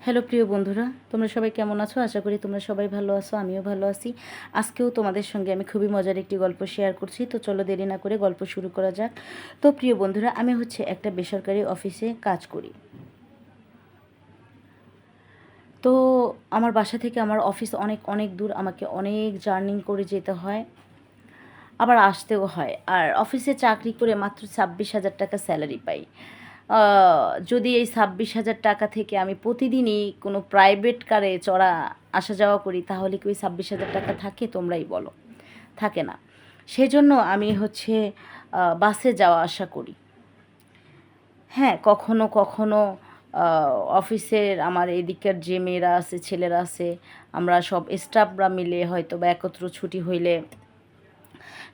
Hello প্রিয় বন্ধুরা, তোমরা সবাই কেমন আছো? আশা করি তোমরা সবাই ভালো আছো, আমিও ভালো আছি। আজকেও তোমাদের সঙ্গে আমি খুবই মজার একটি গল্প শেয়ার করছি। তো চলো দেরি না করে গল্প শুরু করা যাক। তো প্রিয় বন্ধুরা, আমি একটা বেসরকারি অফিসে কাজ করি। তো আমার বাসা থেকে আমার অফিস অনেক অনেক দূর, আমাকে অনেক জার্নি করে যেতে হয়, আবার আসতেও হয়। আর অফিসে চাকরি করে মাত্র 26,000 টাকা স্যালারি পাই। যদি এই 26,000 টাকা থেকে আমি প্রতিদিনই কোনো প্রাইভেট কারে আসা যাওয়া করি, তাহলে কি ওই 26,000 টাকা থাকে? তোমরাই বলো। থাকে না। সেজন্য আমি বাসে যাওয়া আসা করি। হ্যাঁ, কখনো কখনো অফিসের আমার এদিকের যে মেয়েরা আছে, ছেলেরা আছে, আমরা সব স্টাফরা মিলে হয়তো বা একত্র ছুটি হইলে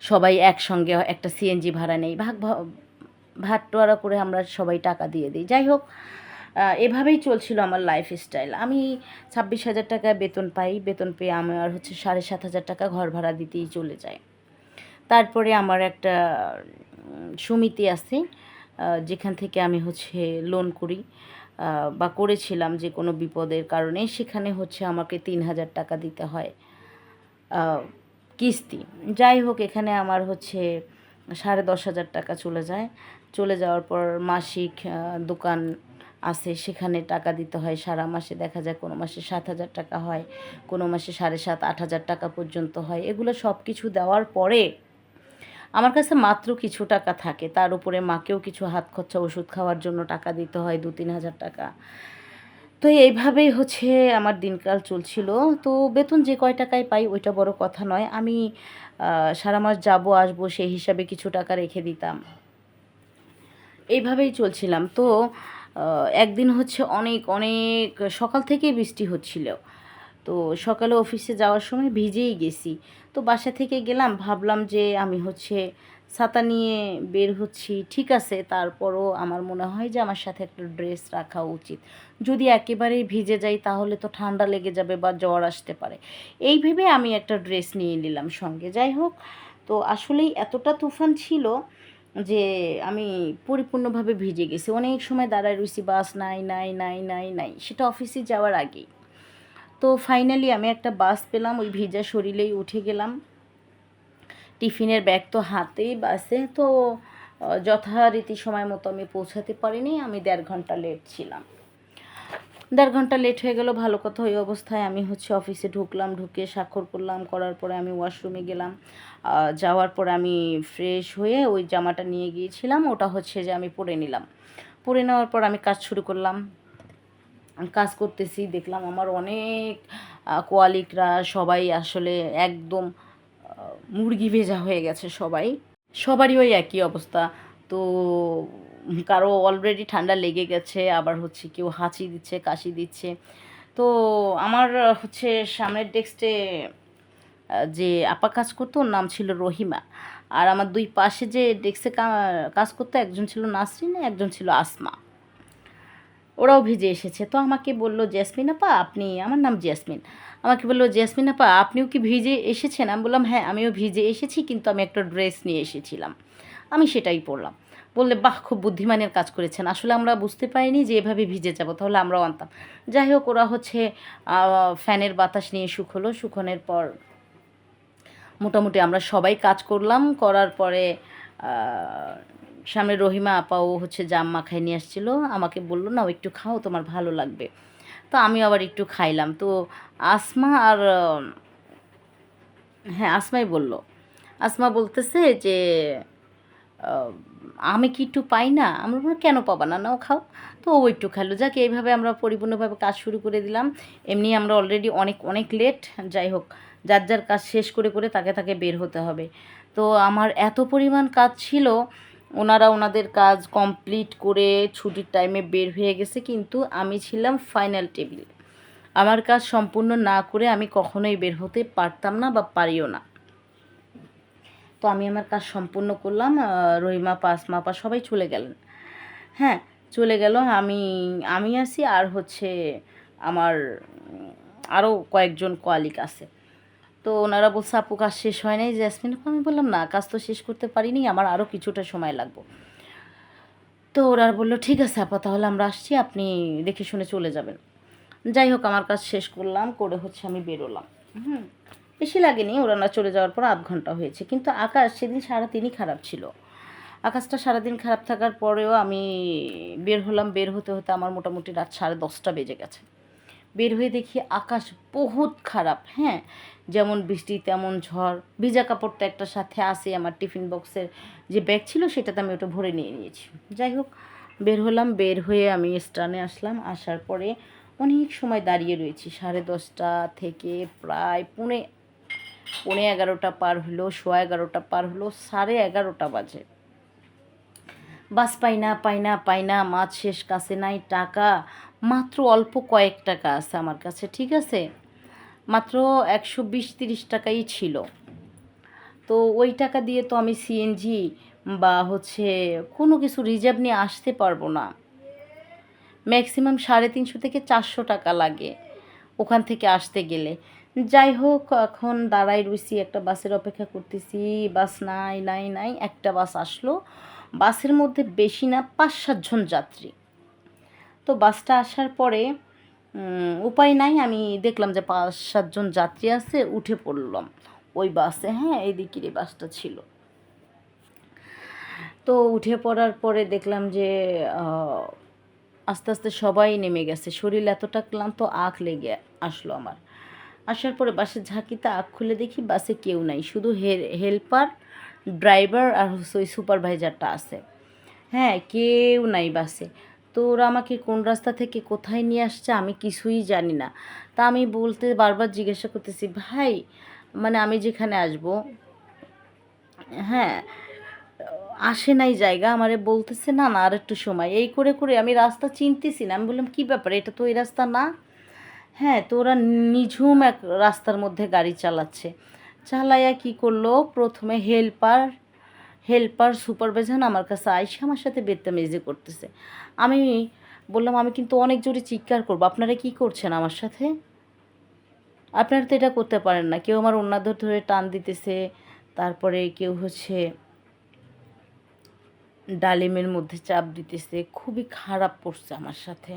সবাই একসঙ্গে একটা সিএনজি ভাড়া নেই, ভাগটোয়ারা করে আমরা সবাই টাকা দিয়ে দিই। যাই হোক, এভাবেই চলছিল আমার লাইফস্টাইল। আমি 26,000 টাকা বেতন পাই। বেতন পেয়ে আমার 7,500 টাকা ঘর ভাড়া দিতেই চলে যায়। তারপরে আমার একটা সমিতি আছে, যেখান থেকে আমি লোন করি বা করেছিলাম যে কোনো বিপদের কারণে। সেখানে আমাকে 3,000 টাকা দিতে হয় কিস্তি। যাই হোক, এখানে আমার 10,500 টাকা চলে যায়। চলে যাওয়ার পর মাসিক দোকান আছে, সেখানে টাকা দিতে হয় সারা মাসে। দেখা যায় কোনো মাসে 7,000 টাকা হয়, কোনো মাসে 7,500-8,000 টাকা পর্যন্ত হয়। এগুলো সব কিছু দেওয়ার পরে আমার কাছে মাত্র কিছু টাকা থাকে। তার উপরে মাকেও কিছু হাত খরচা ওষুধ খাওয়ার জন্য টাকা দিতে হয় 2-3 হাজার টাকা। তো এইভাবেই আমার দিনকাল চলছিল। তো বেতন যে কয় টাকায় পাই ওইটা বড় কথা নয়। আমি সারা মাস যাবো আসবো সেই হিসাবে কিছু টাকা রেখে দিতাম। এইভাবেই চলছিলাম। তো একদিন অনেক অনেক সকাল থেকেই বৃষ্টি হচ্ছিল। তো সকালে অফিসে যাওয়ার সময় ভিজেই গেছি। তো বাসা থেকে গেলাম, ভাবলাম যে আমি ছাতা নিয়ে বের হচ্ছি, ঠিক আছে। তারপরও আমার মনে হয় যে আমার সাথে একটা ড্রেস রাখা উচিত। যদি একেবারেই ভিজে যাই তাহলে তো ঠান্ডা লেগে যাবে বা জ্বর আসতে পারে। এই ভেবে আমি একটা ড্রেস নিয়ে নিলাম সঙ্গে। যাই হোক, তো আসলেই এতটা তুফান ছিল যে আমি পরিপূর্ণভাবে ভিজে গেছি। অনেক সময় দাঁড়ায় রইছি, বাস নাই নাই নাই নাই নাই, সেটা অফিসে যাওয়ার আগেই। তো ফাইনালি আমি একটা বাস পেলাম, ওই ভিজা শরীরেই উঠে গেলাম। টিফিনের ব্যাগ তো হাতেই, বাসে তো যথারীতি সময় মতো আমি পৌঁছাতে পারিনি। আমি 1.5 ঘন্টা লেট ছিলাম। 1.5 ঘন্টা লেট হয়ে গেল, ভালো কথা। ওই অবস্থায় আমি অফিসে ঢুকলাম, ঢুকে স্বাক্ষর করলাম, করার পরে আমি ওয়াশরুমে গেলাম। যাওয়ার পরে আমি ফ্রেশ হয়ে ওই জামাটা নিয়ে গিয়েছিলাম, ওটা যে আমি পরে নিলাম। পরে নেওয়ার পর আমি কাজ শুরু করলাম। কাজ করতেছি, দেখলাম আমার অনেক কোয়ালিগরা সবাই আসলে একদম মুরগি ভেজা হয়ে গেছে সবাই। সবারই ওই একই অবস্থা। তো কারো অলরেডি ঠান্ডা লেগে গেছে, আবার কেউ হাঁচি দিচ্ছে, কাশি দিচ্ছে। তো আমার সামনের ডেস্কে যে আপা কাজ করতো, ওর নাম ছিল রহিমা। আর আমার দুই পাশে যে ডেস্কে কাজ করতো, একজন ছিল নাসরিন, একজন ছিল আসমা। ওরাও ভিজে এসেছে। তো আমাকে বলল, জেসমিন আপা আপনি, আমার নাম জেসমিন, আমাকে বললো, জেসমিন আপা আপনিও কি ভিজে এসেছেন? আমি বললাম, হ্যাঁ আমিও ভিজে এসেছি, কিন্তু আমি একটা ড্রেস নিয়ে এসেছিলাম, আমি সেটাই পরলাম। বললে, বাহ খুব বুদ্ধিমানের কাজ করেছেন, আসলে আমরা বুঝতে পারিনি যে এভাবে ভিজে যাব, তাহলে আমরাও আনতাম। যাই হোক, ওরা ফ্যানের বাতাস নিয়ে শুকোলো। শুকোনোর পর মোটামুটি আমরা সবাই কাজ করলাম। করার পরে সামনে রহিমা আপাও জাম মাখায় নিয়ে আসছিলো, আমাকে বললো, নাও একটু খাও, তোমার ভালো লাগবে। তো আমি আবার একটু খাইলাম। তো আসমা আর হ্যাঁ, আসমাই বলল। আসমা বলতেছে যে আমি কি একটু পাই না? আমরা বললাম, কেন পাবা না, নাও খাও। তো ও একটু খাইলো। যাক, এইভাবে আমরা পরিপূর্ণভাবে কাজ শুরু করে দিলাম। এমনি আমরা অলরেডি অনেক অনেক লেট। যাই হোক, যার যার কাজ শেষ করে করে তাকে তাকে বের হতে হবে। তো আমার এত পরিমাণ কাজ ছিল, ওনারা ওনাদের কাজ কমপ্লিট করে ছুটির টাইমে বের হয়ে গেছে, কিন্তু আমি ছিলাম ফাইনাল টেবিল। আমার কাজ সম্পূর্ণ না করে আমি কখনোই বের হতে পারতাম না বা পারিও না। তো আমি আমার কাজ সম্পূর্ণ করলাম। রহিমা পা, আসমা আপা সবাই চলে গেলেন। হ্যাঁ, চলে গেল। আমি আমি আছি, আর আমার আরও কয়েকজন কোয়ালিগ আছে। তো ওনারা বলছে, আপু কাজ শেষ হয় নাই জেসমিন আপু? আমি বললাম, না, কাজ তো শেষ করতে পারিনি, আমার আরও কিছুটা সময় লাগবে। তো ওরা বললো, ঠিক আছে আপা, তাহলে আমরা আসছি, আপনি দেখে শুনে চলে যাবেন। যাই হোক আমার কাজ শেষ করলাম, করে হচ্ছে আমি বেরোলাম। হুম, বেশি লাগেনি, ওরা চলে যাওয়ার পর 0.5 ঘন্টা হয়েছে। কিন্তু আকাশ সেদিন সারাদিনই খারাপ ছিল। আকাশটা সারাদিন খারাপ থাকার পরেও আমি বের হলাম। বের হতে হতে আমার মোটামুটি রাত 10:30 বেজে গেছে। বের হয়ে দেখি আকাশ বহুত খারাপ। হ্যাঁ, যেমন বৃষ্টি তেমন ঝড়। ভিজা কাপড় তো একটা সাথে আসে, আমার টিফিন বক্সের যে ব্যাগ ছিল সেটাতে আমি ওটা ভরে নিয়ে নিয়েছি। যাই হোক, বের হলাম। বের হয়ে আমি স্ট্যান্ডে আসলাম। আসার পরে অনেক সময় দাঁড়িয়ে রয়েছি। 10:30 থেকে প্রায় পৌনে 11টা পার হলো, 11:15 পার হলো, 11:30 বাজে। বাস পাই না, মাছ শেষ, কাছে নাই টাকা। মাত্র অল্প কয়েক টাকা আছে আমার কাছে, ঠিক আছে, মাত্র 120-30 টাকাই ছিল। তো ওই টাকা দিয়ে তো আমি সিএনজি বা হচ্ছে কোনো কিছু রিজার্ভ নিয়ে আসতে পারবো না। ম্যাক্সিমাম 350 থেকে 400 টাকা লাগে ওখান থেকে আসতে গেলে। যাই হোক, এখন দাঁড়াই রয়েছি, একটা বাসের অপেক্ষা করতেছি। বাস নাই। একটা বাস আসলো। বাসের মধ্যে বেশি না 5-7 জন যাত্রী। তো বাসটা আসার পরে উপায় নাই, আমি দেখলাম যে 5-7 জন যাত্রী আছে, উঠে পড়লাম ওই বাসে। হ্যাঁ, এইদিকের এই বাসটা ছিল। তো উঠে পড়ার পরে দেখলাম যে আস্তে আস্তে সবাই নেমে গেছে। শরীর এতটা ক্লান্ত, আঁখ লেগে আসলো আমার। আসার পরে বাসের ঝাঁকিতে আঁখ খুলে দেখি বাসে কেউ নাই, শুধু হেল্পার, ড্রাইভার আর হচ্ছে ওই সুপারভাইজারটা আছে। হ্যাঁ, কেউ নাই বাসে। তো ওরা আমাকে কোন রাস্তা থেকে কোথায় নিয়ে আসছে আমি কিছুই জানি না। তা আমি বারবার জিজ্ঞাসা করতেছি, ভাই মানে আমি যেখানে আসব, হ্যাঁ, আসে নাই জায়গা, আমারে বলতেছে না আর একটু সময়। এই করে করে আমি রাস্তা চিনতেছি না। আমি বললাম, কী ব্যাপার, এটা তো এই রাস্তা না। হ্যাঁ, তো ওরা নিঝুম এক রাস্তার মধ্যে গাড়ি চালাচ্ছে। চালাইয়া কী করলো, প্রথমে হেল্পার সুপারভাইজার আমার কাছে আইসে আমার সাথে বেত্তামেজি করতেছে। আমি বললাম, আমি কিন্তু অনেক জোরে চিৎকার করবো, আপনারা কি করছেন আমার সাথে? আপনারা তো এটা করতে পারেন না। কেউ আমার ওড়না ধরে টান দিতেছে, তারপরে কেউ হচ্ছে ডালিমের মধ্যে চাপ দিতেছে। খুবই খারাপ করছে আমার সাথে।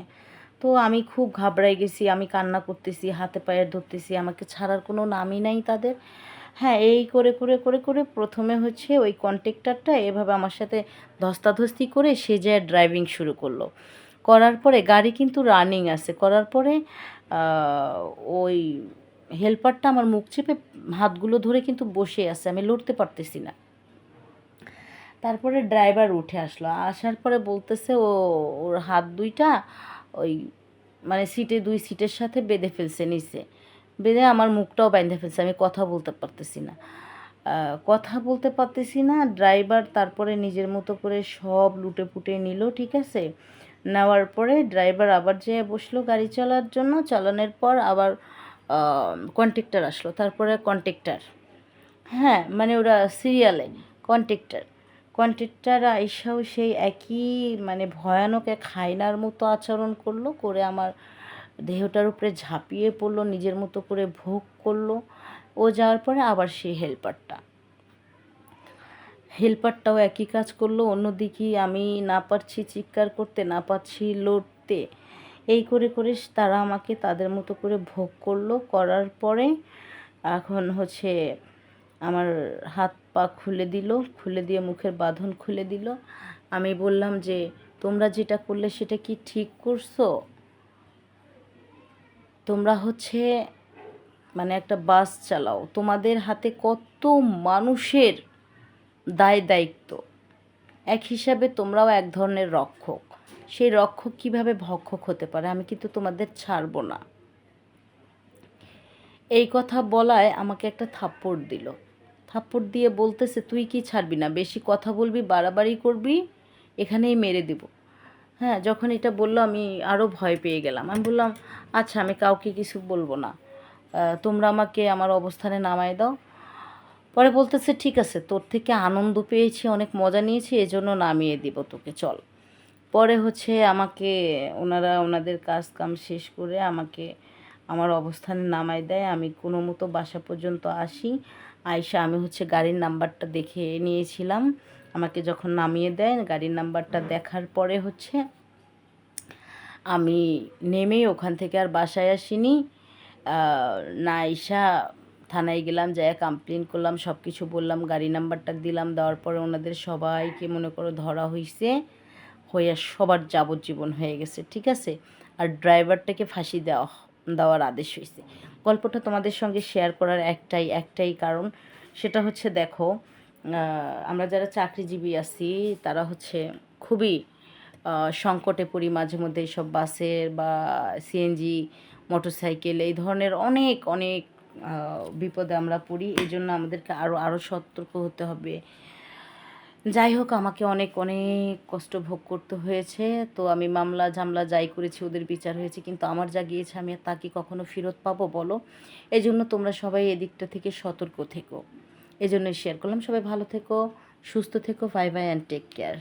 তো আমি খুব ঘাবড়াই গেছি, আমি কান্না করতেছি, হাতে পায়ে ধরতেছি, আমাকে ছাড়ার কোনো নামই নাই তাদের। হ্যাঁ, এই করে করে করে করে প্রথমে হচ্ছে ওই কন্ট্রাক্টরটা এভাবে আমার সাথে ধস্তাধস্তি করে সে যায় ড্রাইভিং শুরু করলো। করার পরে গাড়ি কিন্তু রানিং আছে। করার পরে ওই হেল্পারটা আমার মুখ চেপে হাতগুলো ধরে কিন্তু বসে আছে, আমি লড়তে পারতেছি না। তারপরে ড্রাইভার উঠে আসলো। আসার পরে বলতেছে ওর হাত দুইটা ওই মানে দুই সিটের সাথে বেঁধে ফেলছে নিচে। বেঁধে আমার মুখটাও বাইন্ধে ফেলছে। আমি কথা বলতে পারতেছি না। ড্রাইভার তারপরে নিজের মতো করে সব লুটেপুটে নিল, ঠিক আছে? নেওয়ার পরে ড্রাইভার আবার যেয়ে বসলো গাড়ি চালার জন্য। চালানোর পর আবার কন্ট্রাক্টর আসলো। তারপরে কন্ট্রাক্টর, হ্যাঁ, মানে ওরা সিরিয়ালে কন্ট্রাক্টর আইসাও সেই একই মানে ভয়ানক এক হায়নার মতো আচরণ করলো, করে আমার দেহটার উপরে ঝাঁপিয়ে পড়লো, নিজের মতো করে ভোগ করলো। ও যাওয়ার পরে আবার সেই হেল্পারটাও একই কাজ করলো। অন্যদিকে আমি না পারছি চিৎকার করতে, না পারছি লড়তে। এই করে করে তারা আমাকে তাদের মতো করে ভোগ করলো। করার পরে এখন হচ্ছে আমার হাত পা খুলে দিয়ে মুখের বাঁধন খুলে দিল। আমি বললাম যে, তোমরা যেটা করলে সেটা কি ঠিক করছো? তোমরা হচ্ছে মানে একটা বাস চালাও, তোমাদের হাতে কত মানুষের দায়িত্ব। এক হিসাবে তোমরাও এক ধরনের রক্ষক। সেই রক্ষক কিভাবে ভক্ষক হতে পারে, আমি কিন্তু তোমাদের ছাড়বো না। এই কথা বলায় আমাকে একটা থাপ্পড় দিল। থাপ্পড় দিয়ে বলতেছে, তুই কি ছাড়বি না? বেশি কথা বলবি, বাড়াবাড়ি করবি, এখানেই মেরে দেব। হ্যাঁ, যখন এটা বললো আমি আরও ভয় পেয়ে গেলাম। আমি বললাম, আচ্ছা আমি কাউকে কিছু বলবো না, তোমরা আমাকে আমার অবস্থানে নামায় দাও। পরে বলতেছে, ঠিক আছে, তোর থেকে আনন্দ পেয়েছি, অনেক মজা নিয়েছি, এজন্য নামিয়ে দিব তোকে, চল। পরে হচ্ছে আমাকে ওনারা ওনাদের কাজ কাম শেষ করে আমাকে আমার অবস্থানে নামায় দেয়। আমি কোনো মতো বাসা পর্যন্ত আসি। আইসা আমি হচ্ছে গাড়ির নাম্বারটা দেখে নিয়েছিলাম। আমাকে যখন নামিয়ে দেয়, গাড়ির নাম্বারটা দেখার পরে হচ্ছে আমি নেমেই ওখান থেকে আর বাসায় আসিনি। না আইসা থানায় গেলাম, যাইয়া কমপ্লেন করলাম, সব কিছু বললাম, গাড়ি নাম্বারটা দিলাম। দেওয়ার পরে ওনাদের সবাইকে মনে করো ধরা হইছে, হইয়া সবার যাবজ্জীবন হয়ে গেছে, ঠিক আছে। আর ড্রাইভারটাকে ফাঁসি দেওয়ার আদেশ হয়েছে। গল্পটা তোমাদের সঙ্গে শেয়ার করার একটাই কারণ, সেটা হচ্ছে দেখো, আমরা যারা চাকরিজীবী আছি তারা হচ্ছে খুবই সংকটে পড়ি মাঝে মধ্যে। এইসব বাসের বা সিএনজি, মোটরসাইকেল এই ধরনের অনেক অনেক বিপদে আমরা পড়ি। এই জন্য আমাদেরকে আরও সতর্ক হতে হবে। যাই হোক, আমাকে অনেক অনেক কষ্ট ভোগ করতে হয়েছে। তো আমি মামলা ঝামলা যাই করেছি, ওদের বিচার হয়েছে, কিন্তু আমার যা গিয়েছে আমি তা কি কখনো ফেরত পাবো বলো? এই জন্য তোমরা সবাই এদিকটা থেকে সতর্ক থেকো। এই জন্যই শেয়ার করলাম। সবাই ভালো থেকো, সুস্থ থেকো। Bye bye and take care.